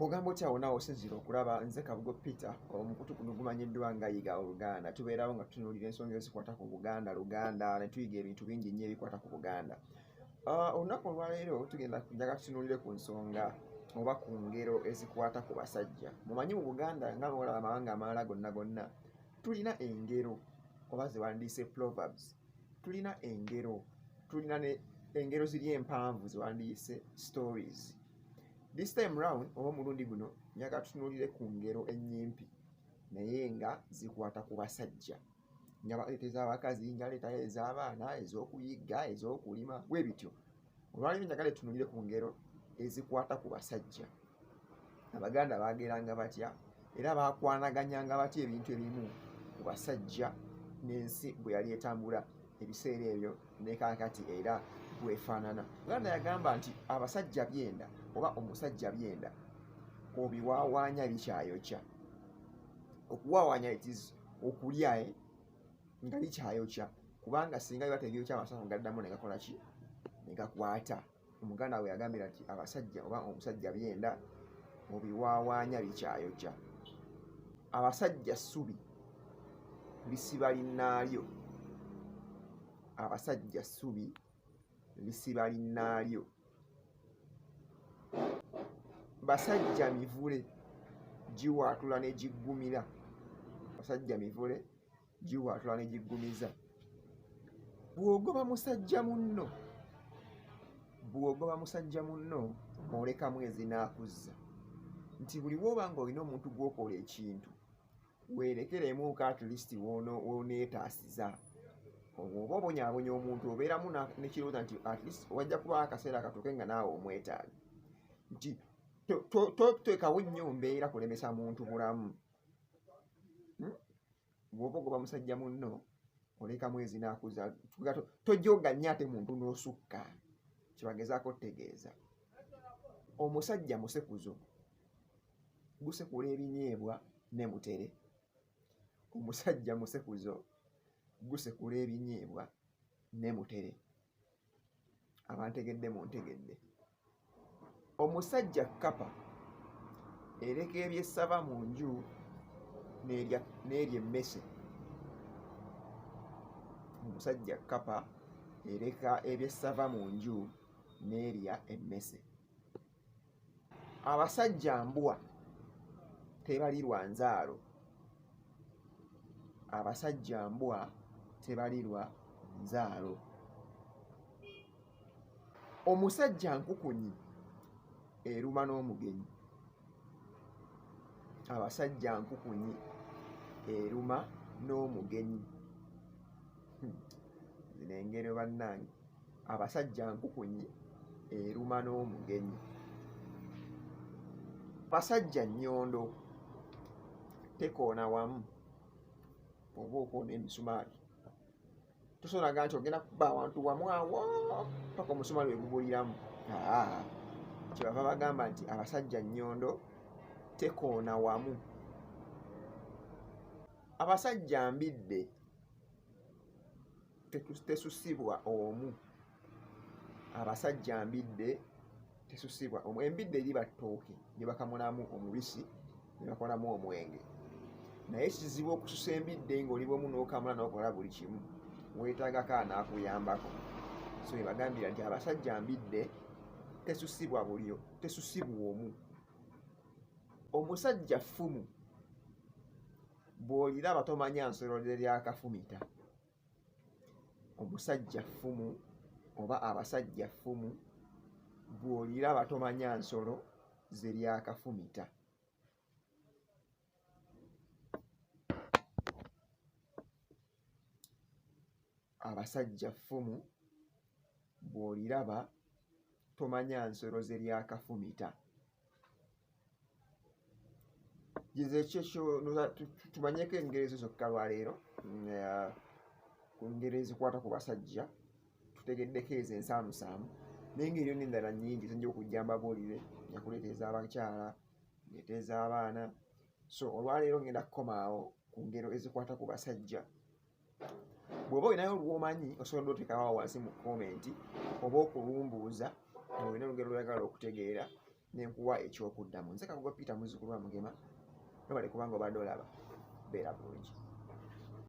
Ogambo kyawona osinzira okulaba nze Kabugo Peter omukutu guno gumanyiddwa nga yiga Oluganda. Tubeerawo nga tutunuulira ensonga ezikwata ku Luganda ne tuyiga ebintu bingi nnyo ebikwata ku Buganda. Olunaku olwaleero njaga tutunuulire ku nsonga oba ku ngero ezikwata ku basajja. Mumanyi mu Buganda nga bwolaba amawanga amalala gonna tulina engero oba ze wandiise proverbs. Tulina engero ziri empanvu ze wandiise stories. This time round oba mulundi guno njaga tutunuulire ku ngero ennyimpi naye nga zikwata ku basajja. Njaleeta ez'abakazi, njaleeta ez'abaana, ez'okuyigga, ez'okulima, bwe bityo. Olwaleero njagala tutunuulire ku ngero ezikwata ku basajja. Abaganda baageranga batya era baakwanaganyanga batya ebintu ebimu ku basajja n'ensi bwe yali etambula ebiseera ebyo ne kaakati era bwefaanana. Uganda yagamba nti abasajja byenda oba omusajja byenda obiwaawaanya bikyayokya. Okuwaawaanya itis okulya nga bikyayokya, kubanga singa biba tebyokya amasavu gaddamu ne gakola ki? Ne gakwata. Omuganda bwe yagambira nti abasajja oba omusajja byenda obiwaawaanya bikyayokya. Abasajja ssubi lisiba linnaalyo. Abasajja ssubi lisiba linnaalyo. Basajja mivule giwaatula ne giggumira. Basajja mivule giwaatula ne giggumiza. Bw'ogoba musajja munno olekamu ezinaakuzza. Nti buli lw'oba ng'olina omuntu gw'okola ekintu weerekeremuuko at least w'oneetaasiza. Oba obonyaabonya omuntu obeeramu n'ekirowooza nti at least wajja kubaako akaseera akatuuke nga naawe omwetaaga. Nti toteekawo nnyo mbeera kulemesa muntu bulamu. Bw'oba ogoba musajja munno olekamu ezinaakuzza. Tojooga nnyo ate muntu n'osukka. Kyebagezaako otegeeza. Omusajja musekuzo gusekula ebinyeebwa ne mutere. Omusajja musekuzo gusekula ebinyeebwa ne mutere. Abantegedde muntegedde. Omusajja kkapa ereka ebyessava mu nju n'erya emmese. Omusajja kkapa ereka ebyessava mu nju n'erya emmese. Abasajja mbwa tebalirwa nzaalo. Abasajja mbwa tebalirwa nzaalo. Omusajja nkukunyi eruma n'omugenyi. Abasajja nkukunyi eruma n'omugenyi. Zino engero bannange. Abasajja nkukunyi eruma n'omugenyi. Abasajja nnyondo tekoona wamu. Oba okoona emisumaali tosobola nti ogenda kuba awantu wamu awo paka omusumaali wegubuliramu. Kyebava bagamba nti abasajja nnyondo tekoona wamu. Abasajja mbidde tesusibwa omu. Abasajja mbidde tesusibwa omu. Embidde liba ttooke lye bakamunamu omubisi ne bakolamu omwenge. Naye kizibu okususa embidde ng'oli bw'omu n'okamula n'okola buli kimu. Weetaagako anaakuyambako. So bye bagambira nti abasajja mbidde tesusibwa omu. Omusajja ffumu bw'oliraba tomanya nsolo lyakafumita. Omusajja ffumu oba abasajja ffumu bw'oliraba tomanya nsolo ze lyakafumita. Abasajja ffumu bw'oliraba tomanya nsolo ze lyakafumita. Tumanyeko engero ezo zokka lwaleero ku ngero ezikwata ku basajja. Tutegeddeko ezo ensaamusaamu n'engeri n'endala nnyingi zinja okujja mbabuulire. Nja kuleeta ez'abakyala, ndeeta ez'abaana. So olwaleero ngenda kukomaawo ku ngero ezikwata ku basajja. Bw'oba olinayo olw'omanyi osobola oteekawo wansi mu komenti oba okulumbuuza olina olugero lw'oyagala okutegeera nenkuwa ekyokuddamu. Nze Kabugo Peter muzzukulu wa Mugema, nobale kubanga obadde olaba beera bulungi.